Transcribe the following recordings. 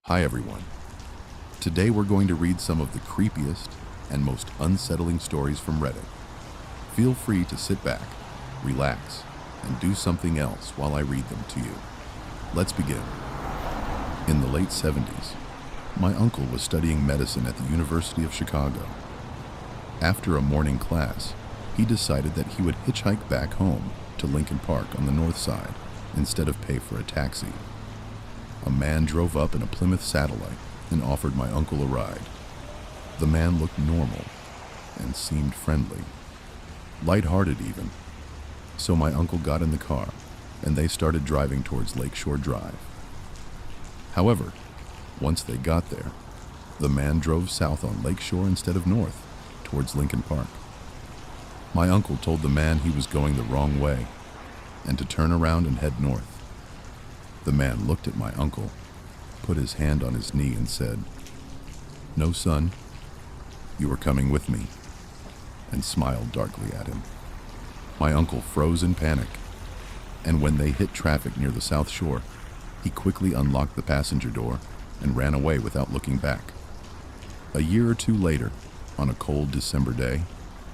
Hi everyone. Today we're going to read some of the creepiest and most unsettling stories from Reddit. Feel free to sit back, relax, and do something else while I read them to you. Let's begin. In the late 70s, my uncle was studying medicine at the University of Chicago. After a morning class, he decided that he would hitchhike back home to Lincoln Park on the north side instead of pay for a taxi. A man drove up in a Plymouth Satellite and offered my uncle a ride. The man looked normal and seemed friendly, lighthearted even. So my uncle got in the car and they started driving towards Lakeshore Drive. However, once they got there, the man drove south on Lakeshore instead of north towards Lincoln Park. My uncle told the man he was going the wrong way and to turn around and head north. The man looked at my uncle, put his hand on his knee and said, "No, son, you are coming with me," and smiled darkly at him. My uncle froze in panic, and when they hit traffic near the South Shore, he quickly unlocked the passenger door and ran away without looking back. A year or two later, on a cold December day,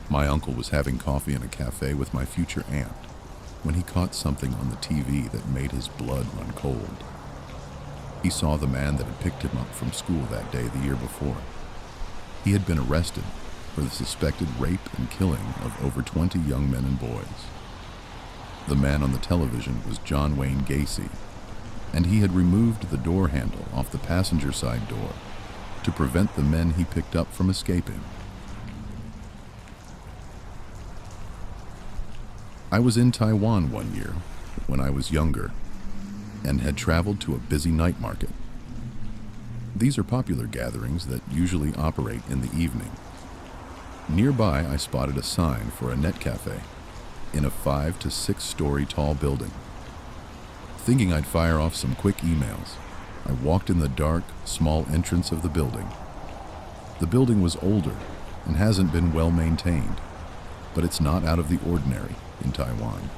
my uncle was having coffee in a cafe with my future aunt when he caught something on the TV that made his blood run cold. He saw the man that had picked him up from school that day the year before. He had been arrested for the suspected rape and killing of over 20 young men and boys. The man on the television was John Wayne Gacy, and he had removed the door handle off the passenger side door to prevent the men he picked up from escaping. I was in Taiwan one year when I was younger and had traveled to a busy night market. These are popular gatherings that usually operate in the evening. Nearby, I spotted a sign for a net cafe in a 5 to 6 story tall building. Thinking I'd fire off some quick emails, I walked in the dark, small entrance of the building. The building was older and hasn't been well maintained, but it's not out of the ordinary in Taiwan.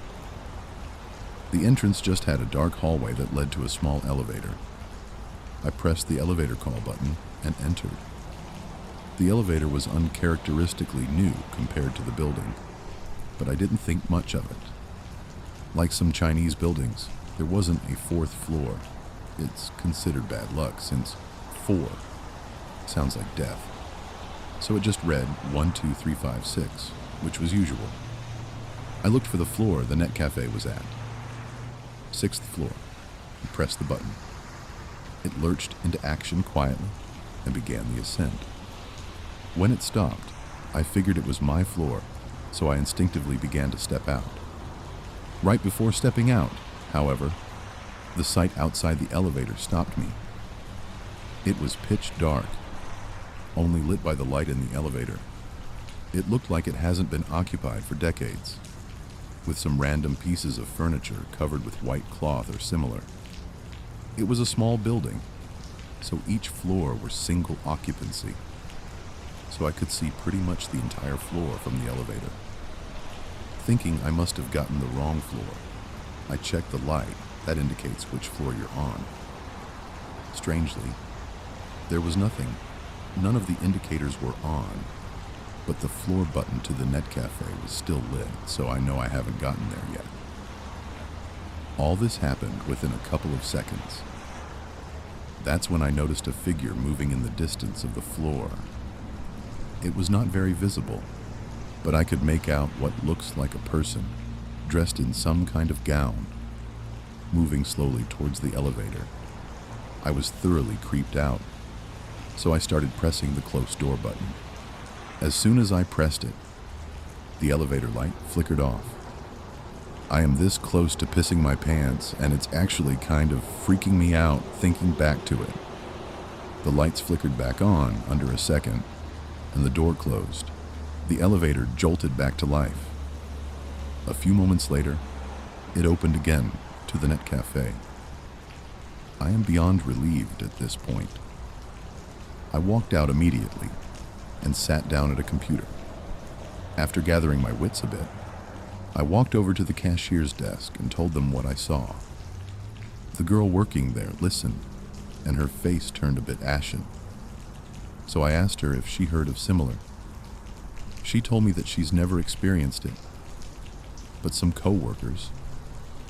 The entrance just had a dark hallway that led to a small elevator. I pressed the elevator call button and entered. The elevator was uncharacteristically new compared to the building, but I didn't think much of it. Like some Chinese buildings, there wasn't a 4th floor. It's considered bad luck since 4 sounds like death. So it just read 1, 2, 3, 5, 6, which was usual. I looked for the floor the net cafe was at. 6th floor, and pressed the button. It lurched into action quietly and began the ascent. When it stopped, I figured it was my floor, so I instinctively began to step out. Right before stepping out, however, the sight outside the elevator stopped me. It was pitch dark, only lit by the light in the elevator. It looked like it hasn't been occupied for decades, with some random pieces of furniture covered with white cloth or similar. It was a small building, so each floor was single occupancy, so I could see pretty much the entire floor from the elevator. Thinking I must have gotten the wrong floor, I checked the light that indicates which floor you're on. Strangely, there was nothing. None of the indicators were on, but the floor button to the net cafe was still lit, so I know I haven't gotten there yet. All this happened within a couple of seconds. That's when I noticed a figure moving in the distance of the floor. It was not very visible, but I could make out what looks like a person dressed in some kind of gown, moving slowly towards the elevator. I was thoroughly creeped out, so I started pressing the close door button. As soon as I pressed it, the elevator light flickered off. I am this close to pissing my pants, and it's actually kind of freaking me out thinking back to it. The lights flickered back on under a second, and the door closed. The elevator jolted back to life. A few moments later, it opened again to the net cafe. I am beyond relieved at this point. I walked out immediately and sat down at a computer. After gathering my wits a bit, I walked over to the cashier's desk and told them what I saw. The girl working there listened and her face turned a bit ashen. So I asked her if she heard of similar. She told me that she's never experienced it, but some coworkers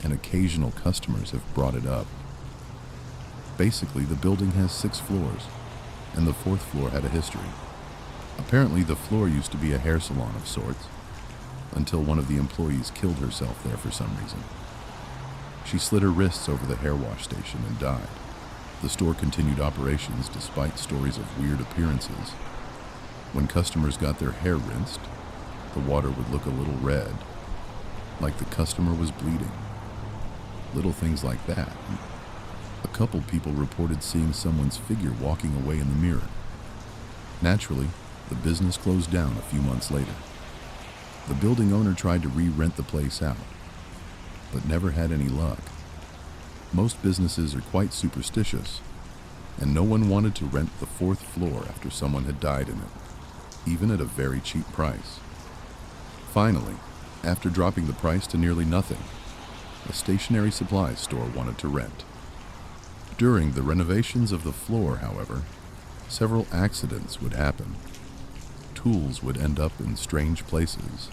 and occasional customers have brought it up. Basically, the building has 6 floors, and the 4th floor had a history. Apparently, the floor used to be a hair salon of sorts, until one of the employees killed herself there for some reason. She slit her wrists over the hair wash station and died. The store continued operations despite stories of weird appearances. When customers got their hair rinsed, the water would look a little red, like the customer was bleeding. Little things like that. A couple people reported seeing someone's figure walking away in the mirror. Naturally, the business closed down a few months later. The building owner tried to re-rent the place out, but never had any luck. Most businesses are quite superstitious, and no one wanted to rent the 4th floor after someone had died in it, even at a very cheap price. Finally, after dropping the price to nearly nothing, a stationery supplies store wanted to rent. During the renovations of the floor, however, several accidents would happen. Tools would end up in strange places.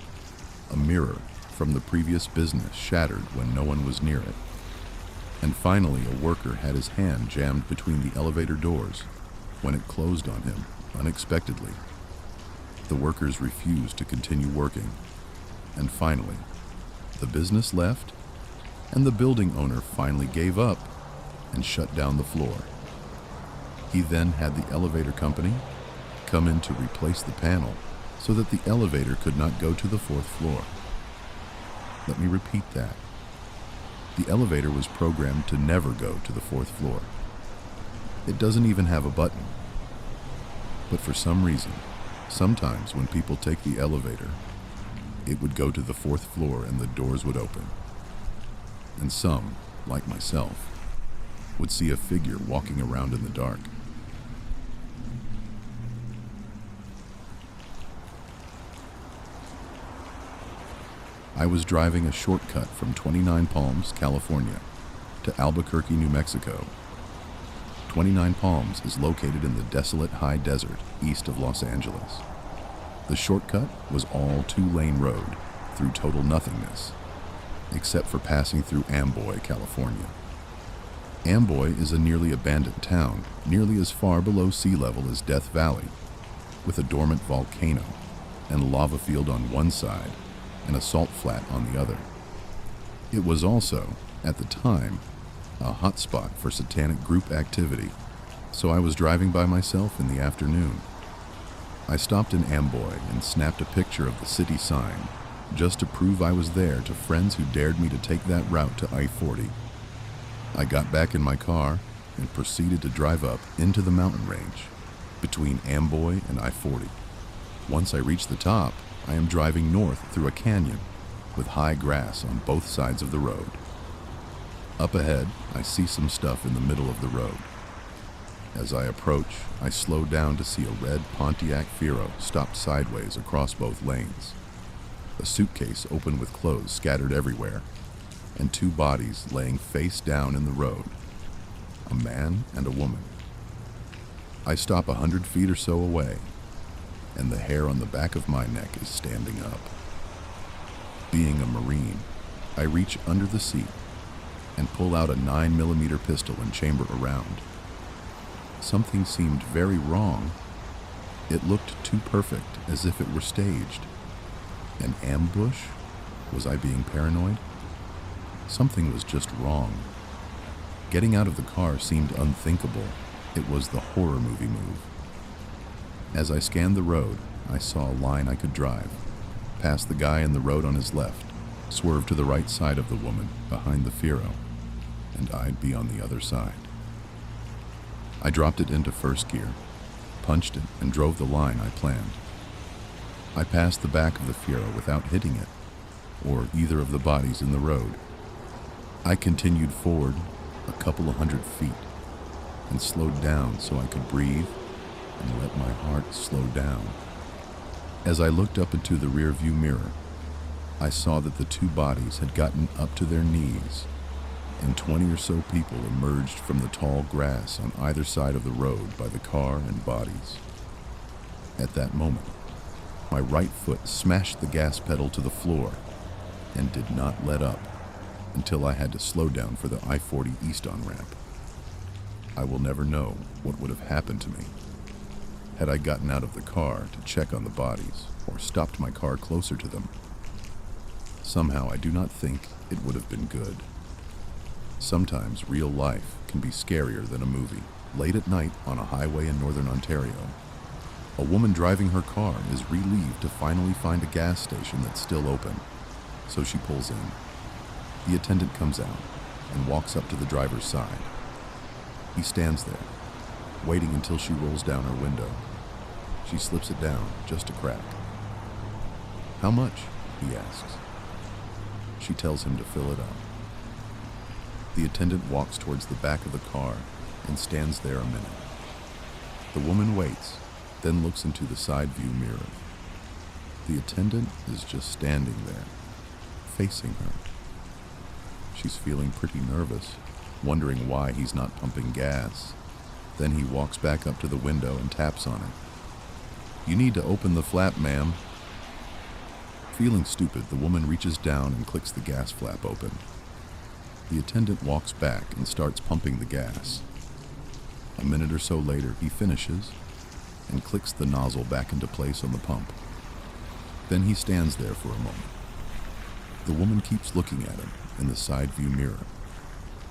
A mirror from the previous business shattered when no one was near it. And finally, a worker had his hand jammed between the elevator doors when it closed on him unexpectedly. The workers refused to continue working, and finally, the business left, and the building owner finally gave up and shut down the floor. He then had the elevator company come in to replace the panel so that the elevator could not go to the 4th floor. Let me repeat that. The elevator was programmed to never go to the 4th floor. It doesn't even have a button. But for some reason, sometimes when people take the elevator, it would go to the 4th floor and the doors would open. And some, like myself, would see a figure walking around in the dark. I was driving a shortcut from 29 Palms, California, to Albuquerque, New Mexico. 29 Palms is located in the desolate high desert east of Los Angeles. The shortcut was all 2-lane road through total nothingness, except for passing through Amboy, California. Amboy is a nearly abandoned town, nearly as far below sea level as Death Valley, with a dormant volcano and a lava field on one side and a salt flat on the other. It was also, at the time, a hotspot for satanic group activity, so I was driving by myself in the afternoon. I stopped in Amboy and snapped a picture of the city sign, just to prove I was there to friends who dared me to take that route to I-40. I got back in my car and proceeded to drive up into the mountain range between Amboy and I-40. Once I reached the top, I am driving north through a canyon with high grass on both sides of the road. Up ahead, I see some stuff in the middle of the road. As I approach, I slow down to see a red Pontiac Fiero stopped sideways across both lanes. A suitcase open with clothes scattered everywhere, and 2 bodies laying face down in the road, a man and a woman. I stop 100 feet or so away, and the hair on the back of my neck is standing up. Being a Marine, I reach under the seat and pull out a 9mm pistol and chamber a round. Something seemed very wrong. It looked too perfect, as if it were staged. An ambush? Was I being paranoid? Something was just wrong. Getting out of the car seemed unthinkable. It was the horror movie move. As I scanned the road, I saw a line I could drive, past the guy in the road on his left, swerve to the right side of the woman behind the Fiero, and I'd be on the other side. I dropped it into first gear, punched it, and drove the line I planned. I passed the back of the Fiero without hitting it, or either of the bodies in the road. I continued forward a couple of 100 feet, and slowed down so I could breathe and let my heart slow down. As I looked up into the rear view mirror, I saw that the 2 bodies had gotten up to their knees and 20 or so people emerged from the tall grass on either side of the road by the car and bodies. At that moment, my right foot smashed the gas pedal to the floor and did not let up until I had to slow down for the I-40 East on-ramp. I will never know what would have happened to me had I gotten out of the car to check on the bodies or stopped my car closer to them. Somehow I do not think it would have been good. Sometimes real life can be scarier than a movie. Late at night on a highway in northern Ontario, a woman driving her car is relieved to finally find a gas station that's still open, so she pulls in. The attendant comes out and walks up to the driver's side. He stands there, waiting until she rolls down her window. She slips it down just a crack. "How much?" he asks. She tells him to fill it up. The attendant walks towards the back of the car and stands there a minute. The woman waits, then looks into the side view mirror. The attendant is just standing there, facing her. She's feeling pretty nervous, wondering why he's not pumping gas. Then he walks back up to the window and taps on it. "You need to open the flap, ma'am." Feeling stupid, the woman reaches down and clicks the gas flap open. The attendant walks back and starts pumping the gas. A minute or so later, he finishes and clicks the nozzle back into place on the pump. Then he stands there for a moment. The woman keeps looking at him in the side view mirror,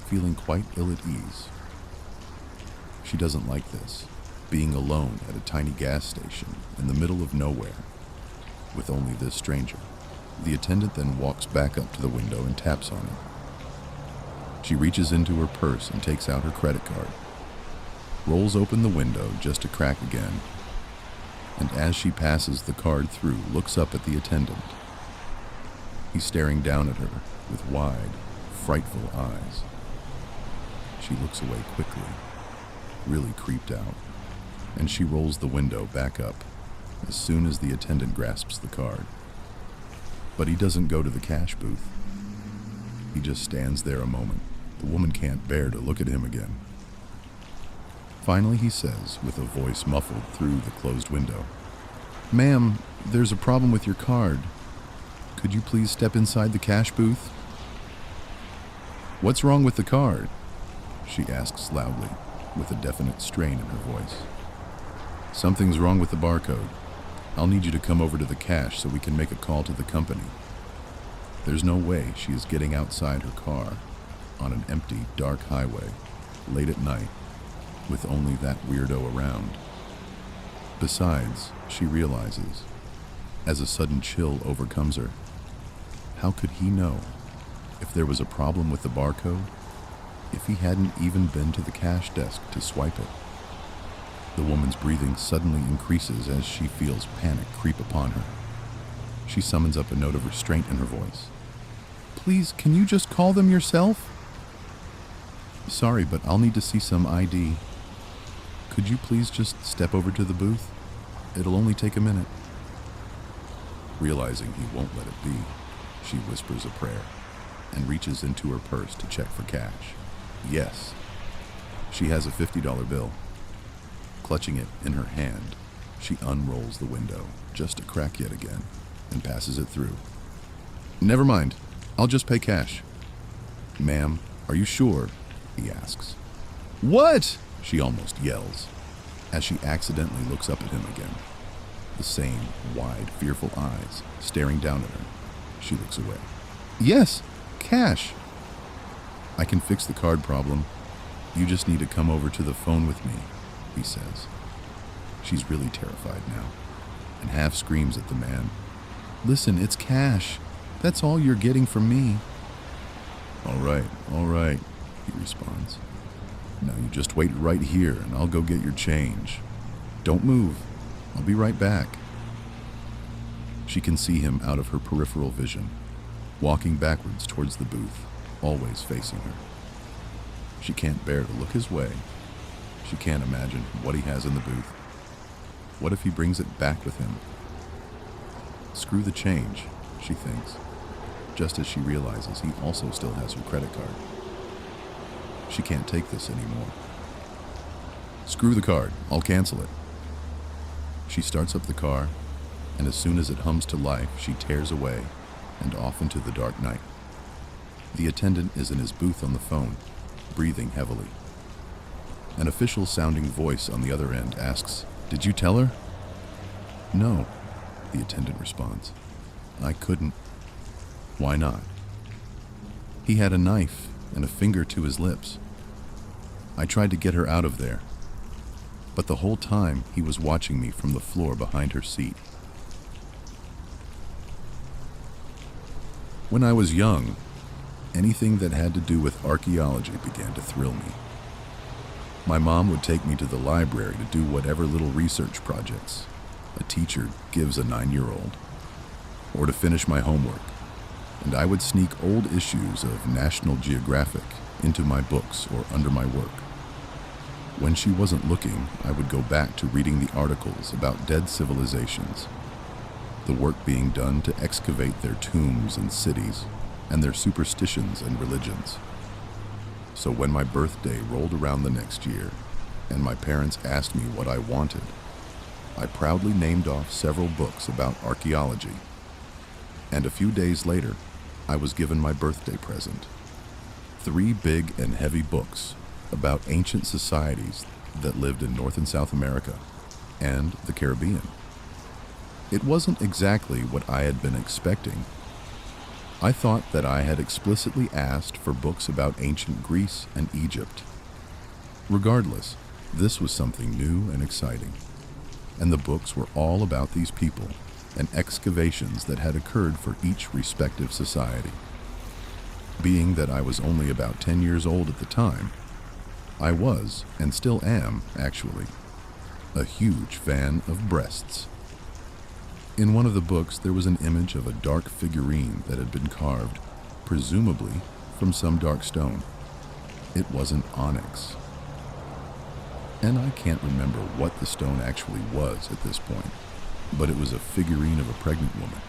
feeling quite ill at ease. She doesn't like this, being alone at a tiny gas station in the middle of nowhere, with only this stranger. The attendant then walks back up to the window and taps on it. She reaches into her purse and takes out her credit card, rolls open the window just a crack again, and as she passes the card through, looks up at the attendant. He's staring down at her with wide, frightful eyes. She looks away quickly, really creeped out, and she rolls the window back up as soon as the attendant grasps the card. But he doesn't go to the cash booth. He just stands there a moment. The woman can't bear to look at him again. Finally, he says, with a voice muffled through the closed window, "Ma'am, there's a problem with your card. Could you please step inside the cash booth?" "What's wrong with the card?" she asks loudly, with a definite strain in her voice. "Something's wrong with the barcode. I'll need you to come over to the cash so we can make a call to the company." There's no way she is getting outside her car on an empty, dark highway, late at night, with only that weirdo around. Besides, she realizes, as a sudden chill overcomes her, how could he know if there was a problem with the barcode if he hadn't even been to the cash desk to swipe it? The woman's breathing suddenly increases as she feels panic creep upon her. She summons up a note of restraint in her voice. "Please, can you just call them yourself?" "Sorry, but I'll need to see some ID. Could you please just step over to the booth? It'll only take a minute." Realizing he won't let it be, she whispers a prayer and reaches into her purse to check for cash. Yes, she has a $50 bill. Clutching it in her hand, she unrolls the window, just a crack yet again, and passes it through. "Never mind, I'll just pay cash." "Ma'am, are you sure?" he asks. "What?" she almost yells, as she accidentally looks up at him again. The same wide, fearful eyes staring down at her. She looks away. "Yes, cash." "I can fix the card problem. You just need to come over to the phone with me," he says. She's really terrified now, and half screams at the man. "Listen, it's cash. That's all you're getting from me." All right, he responds. "Now you just wait right here and I'll go get your change. Don't move. I'll be right back." She can see him out of her peripheral vision, walking backwards towards the booth, always facing her. She can't bear to look his way. She can't imagine what he has in the booth. What if he brings it back with him? Screw the change, she thinks, just as she realizes he also still has her credit card. She can't take this anymore. Screw the card, I'll cancel it. She starts up the car, and as soon as it hums to life, she tears away and off into the dark night. The attendant is in his booth on the phone, breathing heavily. An official-sounding voice on the other end asks, "Did you tell her?" "No," the attendant responds. "I couldn't." "Why not?" "He had a knife and a finger to his lips. I tried to get her out of there, but the whole time he was watching me from the floor behind her seat." When I was young, anything that had to do with archaeology began to thrill me. My mom would take me to the library to do whatever little research projects a teacher gives a 9-year-old, or to finish my homework, and I would sneak old issues of National Geographic into my books or under my work. When she wasn't looking, I would go back to reading the articles about dead civilizations, the work being done to excavate their tombs and cities, and their superstitions and religions. So when my birthday rolled around the next year, and my parents asked me what I wanted, I proudly named off several books about archaeology. And a few days later, I was given my birthday present: 3 big and heavy books about ancient societies that lived in North and South America and the Caribbean. It wasn't exactly what I had been expecting. I thought that I had explicitly asked for books about ancient Greece and Egypt. Regardless, this was something new and exciting, and the books were all about these people and excavations that had occurred for each respective society. Being that I was only about 10 years old at the time, I was, and still am, actually, a huge fan of breasts. In one of the books, there was an image of a dark figurine that had been carved, presumably from some dark stone. It wasn't onyx. And I can't remember what the stone actually was at this point, but it was a figurine of a pregnant woman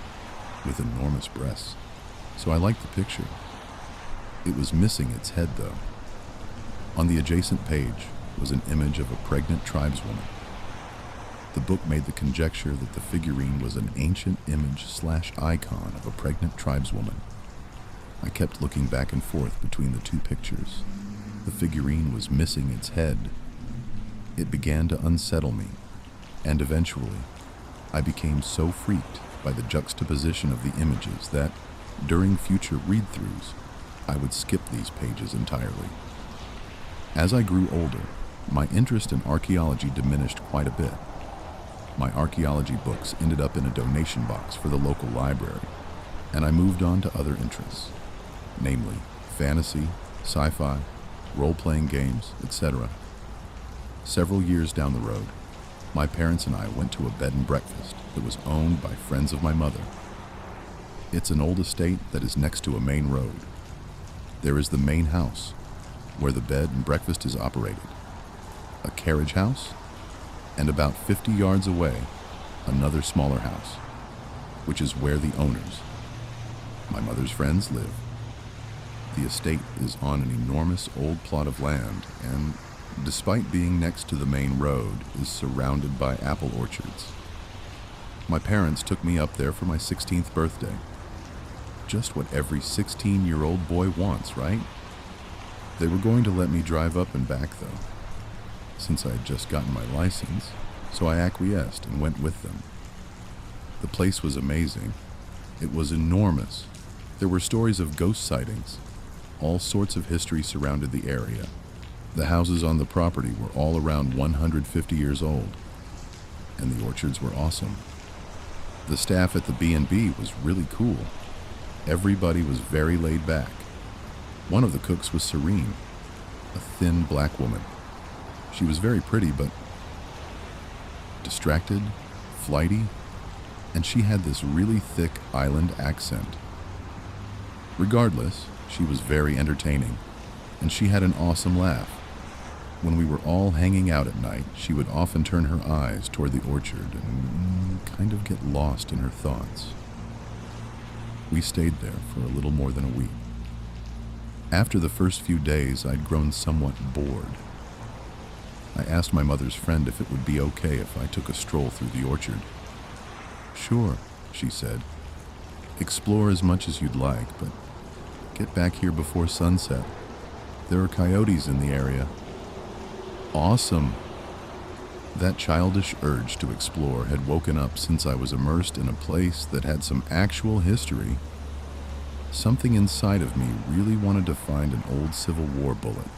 with enormous breasts, so I liked the picture. It was missing its head, though. On the adjacent page was an image of a pregnant tribeswoman. The book made the conjecture that the figurine was an ancient image/icon of a pregnant tribeswoman. I kept looking back and forth between the two pictures. The figurine was missing its head. It began to unsettle me, and eventually, I became so freaked by the juxtaposition of the images that, during future read-throughs, I would skip these pages entirely. As I grew older, my interest in archaeology diminished quite a bit. My archaeology books ended up in a donation box for the local library, and I moved on to other interests, namely fantasy, sci-fi, role-playing games, etc. Several years down the road, my parents and I went to a bed and breakfast that was owned by friends of my mother. It's an old estate that is next to a main road. There is the main house, where the bed and breakfast is operated, a carriage house, and about 50 yards away, another smaller house, which is where the owners, my mother's friends, live. The estate is on an enormous old plot of land and, despite being next to the main road, is surrounded by apple orchards. My parents took me up there for my 16th birthday. Just what every 16-year-old boy wants, right? They were going to let me drive up and back, though, since I had just gotten my license, so I acquiesced and went with them. The place was amazing. It was enormous. There were stories of ghost sightings. All sorts of history surrounded the area. The houses on the property were all around 150 years old, and the orchards were awesome. The staff at the B&B was really cool. Everybody was very laid back. One of the cooks was Serene, a thin black woman. She was very pretty, but distracted, flighty, and she had this really thick island accent. Regardless, she was very entertaining, and she had an awesome laugh. When we were all hanging out at night, she would often turn her eyes toward the orchard and kind of get lost in her thoughts. We stayed there for a little more than a week. After the first few days, I'd grown somewhat bored. I asked my mother's friend if it would be okay if I took a stroll through the orchard. "Sure," she said. "Explore as much as you'd like, but get back here before sunset. There are coyotes in the area." Awesome! That childish urge to explore had woken up since I was immersed in a place that had some actual history. Something inside of me really wanted to find an old Civil War bullet,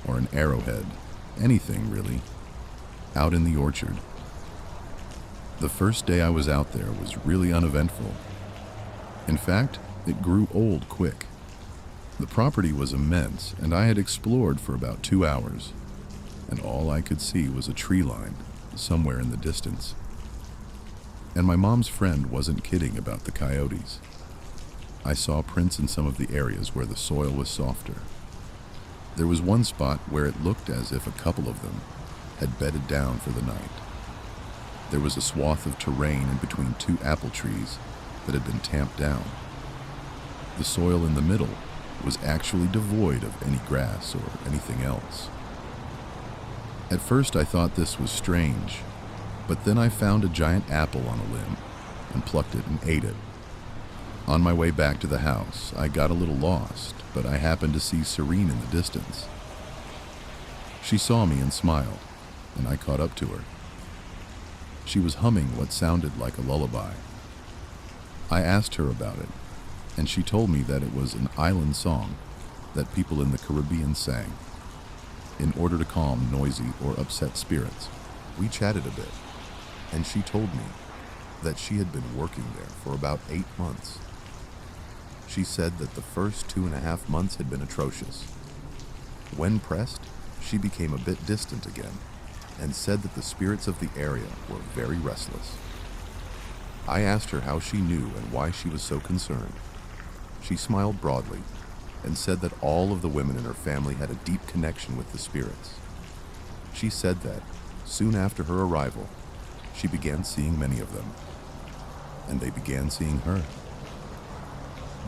or an arrowhead, anything really, out in the orchard. The first day I was out there was really uneventful. In fact, it grew old quick. The property was immense, and I had explored for about 2 hours, and all I could see was a tree line somewhere in the distance. And my mom's friend wasn't kidding about the coyotes. I saw prints in some of the areas where the soil was softer. There was one spot where it looked as if a couple of them had bedded down for the night. There was a swath of terrain in between 2 apple trees that had been tamped down. The soil in the middle was actually devoid of any grass or anything else. At first I thought this was strange, but then I found a giant apple on a limb and plucked it and ate it. On my way back to the house, I got a little lost, but I happened to see Serene in the distance. She saw me and smiled, and I caught up to her. She was humming what sounded like a lullaby. I asked her about it, and she told me that it was an island song that people in the Caribbean sang in order to calm noisy or upset spirits. We chatted a bit, and she told me that she had been working there for about 8 months. She said that the first 2.5 months had been atrocious. When pressed, she became a bit distant again and said that the spirits of the area were very restless. I asked her how she knew and why she was so concerned. She smiled broadly and said that all of the women in her family had a deep connection with the spirits. She said that, soon after her arrival, she began seeing many of them, and they began seeing her.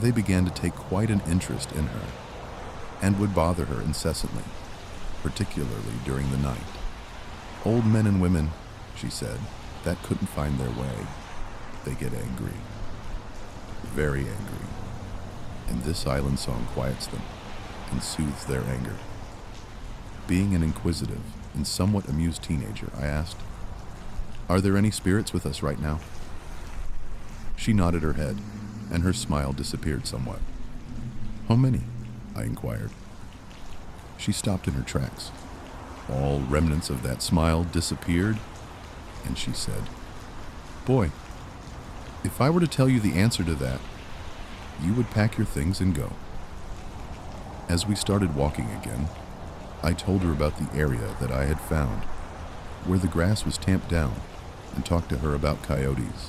They began to take quite an interest in her, and would bother her incessantly, particularly during the night. Old men and women, she said, that couldn't find their way, they get angry. Very angry. And this island song quiets them and soothes their anger. Being an inquisitive and somewhat amused teenager, I asked, "Are there any spirits with us right now?" She nodded her head, and her smile disappeared somewhat. "How many?" I inquired. She stopped in her tracks. All remnants of that smile disappeared, and she said, "Boy, if I were to tell you the answer to that, you would pack your things and go." As we started walking again, I told her about the area that I had found, where the grass was tamped down, and talked to her about coyotes.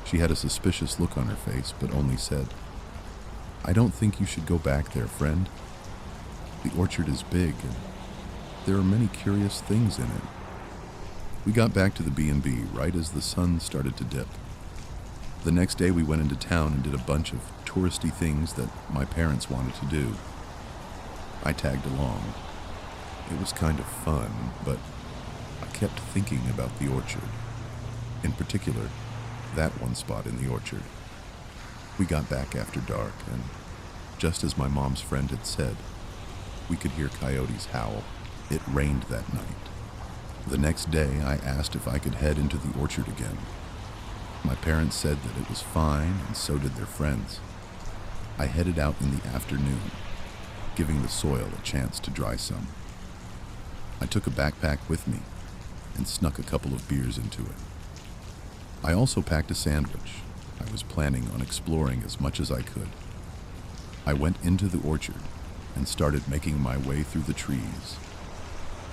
She had a suspicious look on her face, but only said, "I don't think you should go back there, friend. The orchard is big, and there are many curious things in it." We got back to the B&B right as the sun started to dip. The next day we went into town and did a bunch of touristy things that my parents wanted to do. I tagged along. It was kind of fun, but I kept thinking about the orchard. In particular, that one spot in the orchard. We got back after dark, and just as my mom's friend had said, we could hear coyotes howl. It rained that night. The next day, I asked if I could head into the orchard again. My parents said that it was fine, and so did their friends. I headed out in the afternoon, giving the soil a chance to dry some. I took a backpack with me and snuck a couple of beers into it. I also packed a sandwich. I was planning on exploring as much as I could. I went into the orchard and started making my way through the trees,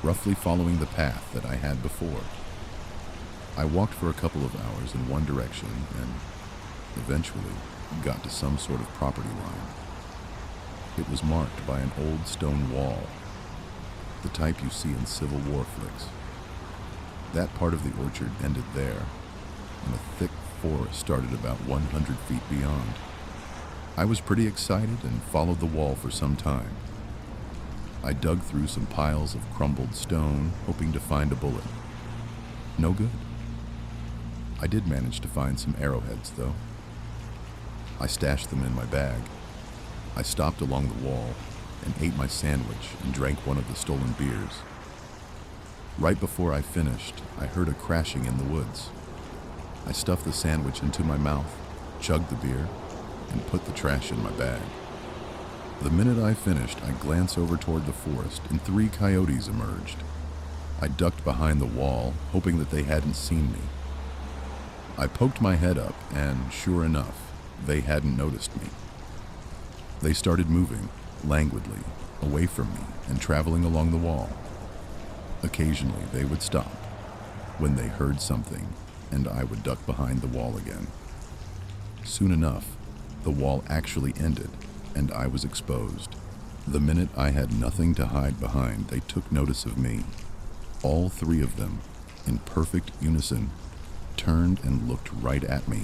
roughly following the path that I had before. I walked for a couple of hours in one direction and eventually got to some sort of property line. It was marked by an old stone wall, the type you see in Civil War flicks. That part of the orchard ended there, and a thick forest started about 100 feet beyond. I was pretty excited and followed the wall for some time. I dug through some piles of crumbled stone, hoping to find a bullet. No good. I did manage to find some arrowheads, though. I stashed them in my bag. I stopped along the wall and ate my sandwich and drank one of the stolen beers. Right before I finished, I heard a crashing in the woods. I stuffed the sandwich into my mouth, chugged the beer, and put the trash in my bag. The minute I finished, I glanced over toward the forest, and 3 coyotes emerged. I ducked behind the wall, hoping that they hadn't seen me. I poked my head up, and sure enough, they hadn't noticed me. They started moving, languidly, away from me and traveling along the wall. Occasionally, they would stop when they heard something, and I would duck behind the wall again. Soon enough, the wall actually ended, and I was exposed. The minute I had nothing to hide behind, they took notice of me. All 3 of them, in perfect unison, turned and looked right at me.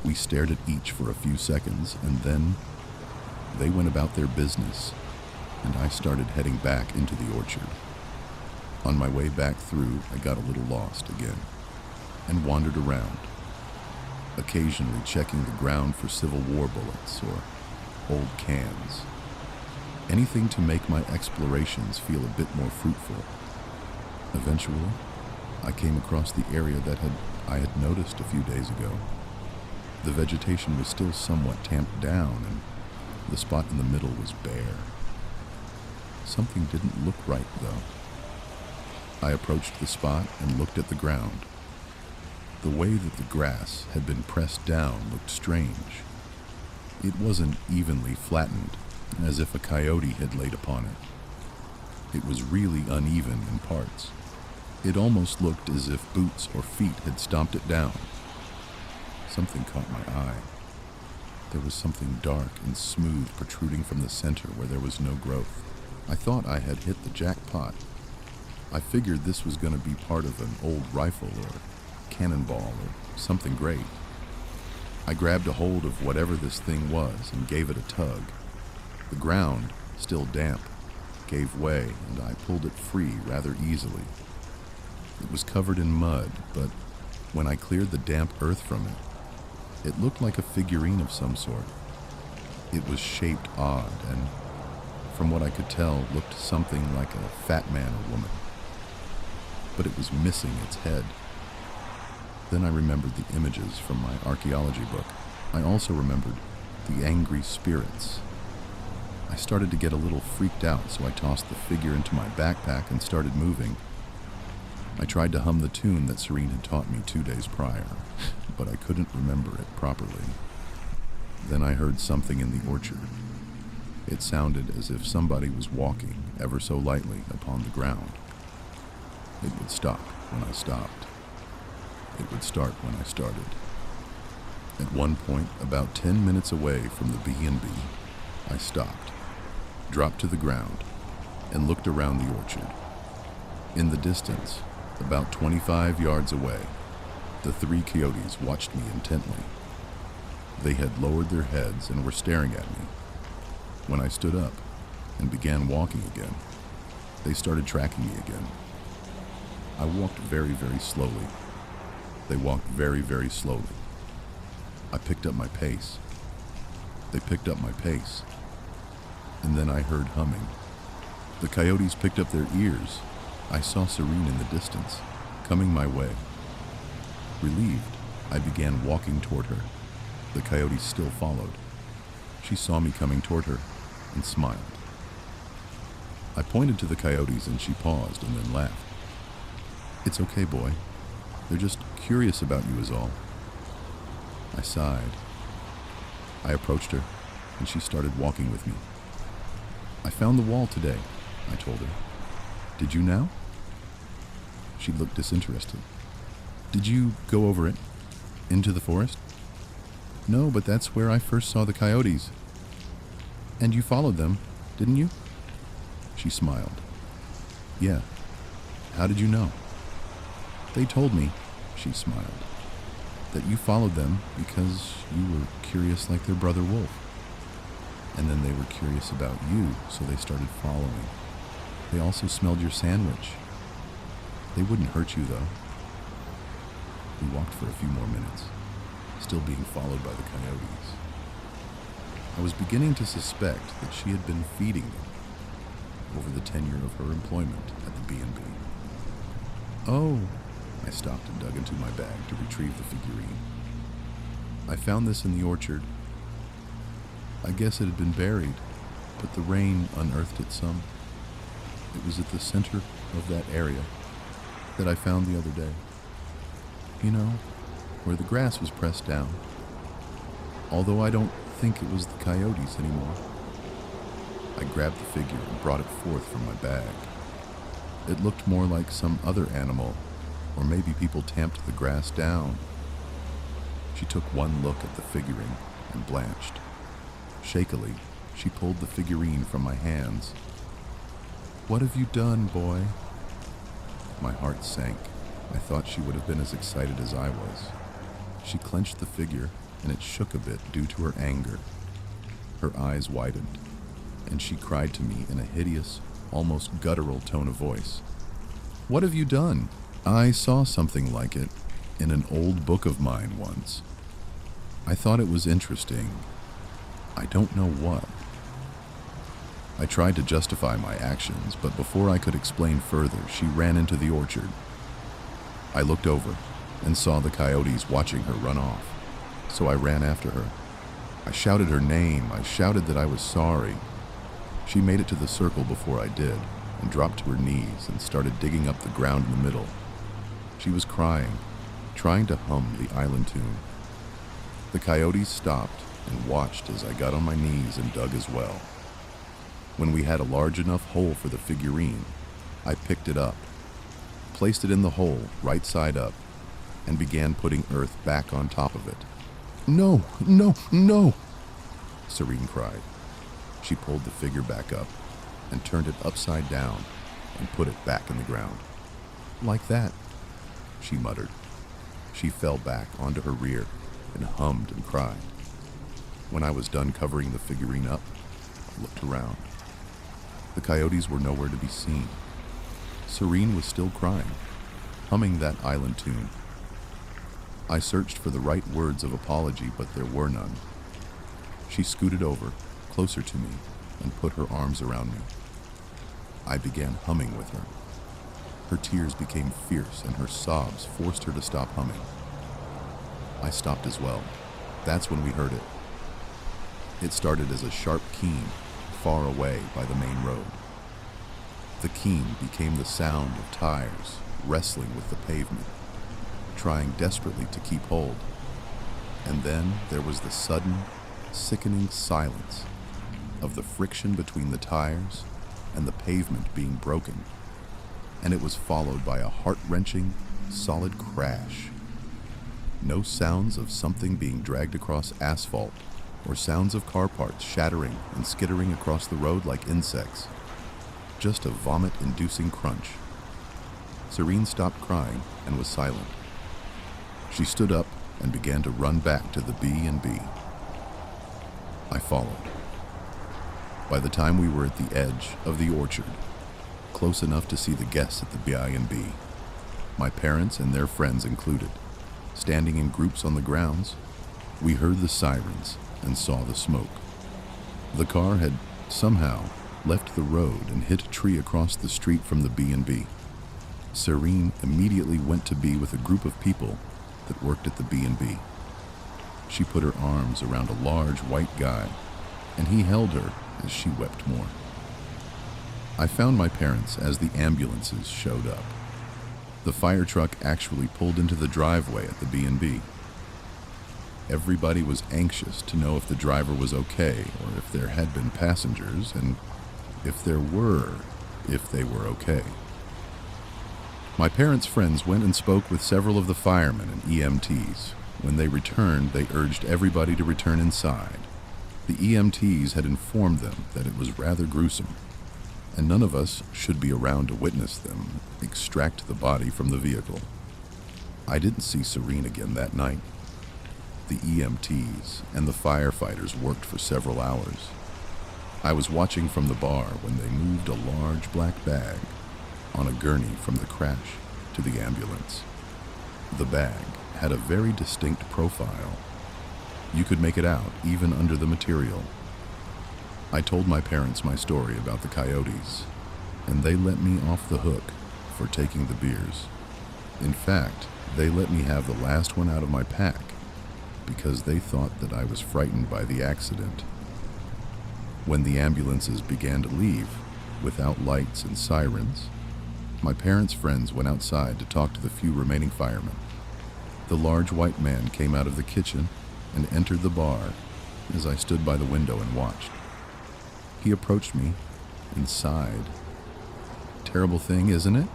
We stared at each for a few seconds, and then they went about their business, and I started heading back into the orchard. On my way back through, I got a little lost again, and wandered around, occasionally checking the ground for Civil War bullets or old cans. Anything to make my explorations feel a bit more fruitful. Eventually, I came across the area that I had noticed a few days ago. The vegetation was still somewhat tamped down, and the spot in the middle was bare. Something didn't look right, though. I approached the spot and looked at the ground. The way that the grass had been pressed down looked strange. It wasn't evenly flattened, as if a coyote had laid upon it. It was really uneven in parts. It almost looked as if boots or feet had stomped it down. Something caught my eye. There was something dark and smooth protruding from the center where there was no growth. I thought I had hit the jackpot. I figured this was going to be part of an old rifle or cannonball or something great. I grabbed a hold of whatever this thing was and gave it a tug. The ground, still damp, gave way, and I pulled it free rather easily. It was covered in mud, but when I cleared the damp earth from it, it looked like a figurine of some sort. It was shaped odd and, from what I could tell, looked something like a fat man or woman. But it was missing its head. Then I remembered the images from my archaeology book. I also remembered the angry spirits. I started to get a little freaked out, so I tossed the figure into my backpack and started moving. I tried to hum the tune that Serene had taught me 2 days prior, but I couldn't remember it properly. Then I heard something in the orchard. It sounded as if somebody was walking ever so lightly upon the ground. It would stop when I stopped. It would start when I started. At one point, about 10 minutes away from the B&B, I stopped, dropped to the ground, and looked around the orchard. In the distance, about 25 yards away, the 3 coyotes watched me intently. They had lowered their heads and were staring at me. When I stood up and began walking again, they started tracking me again. I walked very, very slowly. They walked very, very slowly. I picked up my pace. They picked up my pace. And then I heard humming. The coyotes picked up their ears. I saw Serene in the distance, coming my way. Relieved, I began walking toward her. The coyotes still followed. She saw me coming toward her and smiled. I pointed to the coyotes and she paused and then laughed. "It's okay, boy. They're just curious about you is all." I sighed. I approached her and she started walking with me. "I found the wall today," I told her. "Did you now?" She looked disinterested. "Did you go over it? Into the forest?" "No, but that's where I first saw the coyotes." "And you followed them, didn't you?" She smiled. "Yeah. How did you know?" "They told me," she smiled. that you followed them because you were curious like their brother wolf. And then they were curious about you, so they started following. They also smelled your sandwich. They wouldn't hurt you, though. We walked for a few more minutes, still being followed by the coyotes. I was beginning to suspect that she had been feeding them over the tenure of her employment at the B&B. Oh, I stopped and dug into my bag to retrieve the figurine. I found this in the orchard. I guess it had been buried, but the rain unearthed it some. It was at the center of that area that I found the other day. You know, where the grass was pressed down. Although I don't think it was the coyotes anymore. I grabbed the figure and brought it forth from my bag. It looked more like some other animal, or maybe people tamped the grass down. She took one look at the figurine and blanched. Shakily, she pulled the figurine from my hands. "What have you done, boy?" My heart sank. I thought she would have been as excited as I was. She clenched the figure, and it shook a bit due to her anger. Her eyes widened, and she cried to me in a hideous, almost guttural tone of voice. "What have you done? I saw something like it in an old book of mine once. I thought it was interesting. I don't know what." I tried to justify my actions, but before I could explain further, she ran into the orchard. I looked over and saw the coyotes watching her run off, so I ran after her. I shouted her name. I shouted that I was sorry. She made it to the circle before I did and dropped to her knees and started digging up the ground in the middle. She was crying, trying to hum the island tune. The coyotes stopped and watched as I got on my knees and dug as well. When we had a large enough hole for the figurine, I picked it up, placed it in the hole right side up, and began putting earth back on top of it. "No, no, no!" Serene cried. She pulled the figure back up and turned it upside down and put it back in the ground. "Like that," she muttered. She fell back onto her rear and hummed and cried. When I was done covering the figurine up, I looked around. The coyotes were nowhere to be seen. Serene was still crying, humming that island tune. I searched for the right words of apology, but there were none. She scooted over, closer to me, and put her arms around me. I began humming with her. Her tears became fierce, and her sobs forced her to stop humming. I stopped as well. That's when we heard it. It started as a sharp keen, far away by the main road. The keen became the sound of tires wrestling with the pavement, trying desperately to keep hold. And then there was the sudden, sickening silence of the friction between the tires and the pavement being broken. And it was followed by a heart-wrenching, solid crash. No sounds of something being dragged across asphalt, or sounds of car parts shattering and skittering across the road like insects. Just a vomit-inducing crunch. Serene stopped crying and was silent. She stood up and began to run back to the B&B. I followed. By the time we were at the edge of the orchard, close enough to see the guests at the B&B, my parents and their friends included, standing in groups on the grounds, we heard the sirens and saw the smoke. The car had somehow left the road and hit a tree across the street from the B&B. Serene immediately went to be with a group of people that worked at the B&B. She put her arms around a large white guy, and he held her as she wept more. I found my parents as the ambulances showed up. The fire truck actually pulled into the driveway at the B&B. Everybody was anxious to know if the driver was okay, or if there had been passengers, and if they were okay. My parents' friends went and spoke with several of the firemen and EMTs. When they returned, they urged everybody to return inside. The EMTs had informed them that it was rather gruesome, and none of us should be around to witness them extract the body from the vehicle. I didn't see Serene again that night, the EMTs and the firefighters worked for several hours. I was watching from the bar when they moved a large black bag on a gurney from the crash to the ambulance. The bag had a very distinct profile. You could make it out even under the material. I told my parents my story about the coyotes, and they let me off the hook for taking the beers. In fact, they let me have the last one out of my pack because they thought that I was frightened by the accident. When the ambulances began to leave, without lights and sirens, my parents' friends went outside to talk to the few remaining firemen. The large white man came out of the kitchen and entered the bar as I stood by the window and watched. He approached me and sighed. Terrible thing, isn't it?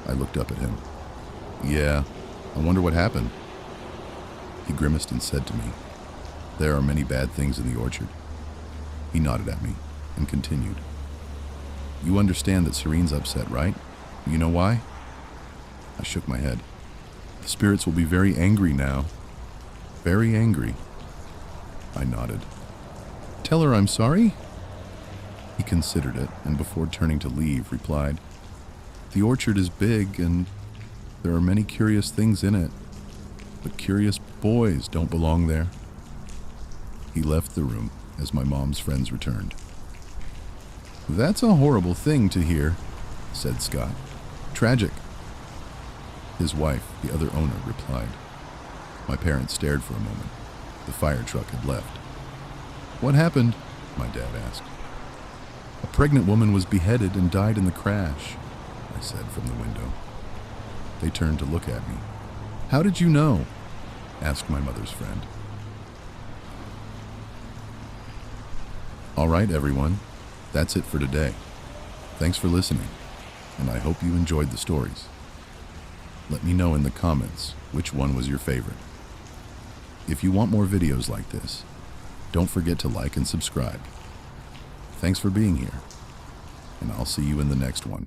I looked up at him. Yeah, I wonder what happened. He grimaced and said to me, there are many bad things in the orchard. He nodded at me and continued. You understand that Serene's upset, right? You know why? I shook my head. The spirits will be very angry now. Very angry. I nodded. Tell her I'm sorry? He considered it, and before turning to leave, replied, the orchard is big, and there are many curious things in it, but curious boys don't belong there. He left the room as my mom's friends returned. That's a horrible thing to hear, said Scott. Tragic. His wife, the other owner, replied. My parents stared for a moment. The fire truck had left. What happened? My dad asked. A pregnant woman was beheaded and died in the crash, I said from the window. They turned to look at me. How did you know? Asked my mother's friend. All right, everyone. That's it for today. Thanks for listening, and I hope you enjoyed the stories. Let me know in the comments which one was your favorite. If you want more videos like this, don't forget to like and subscribe. Thanks for being here, and I'll see you in the next one.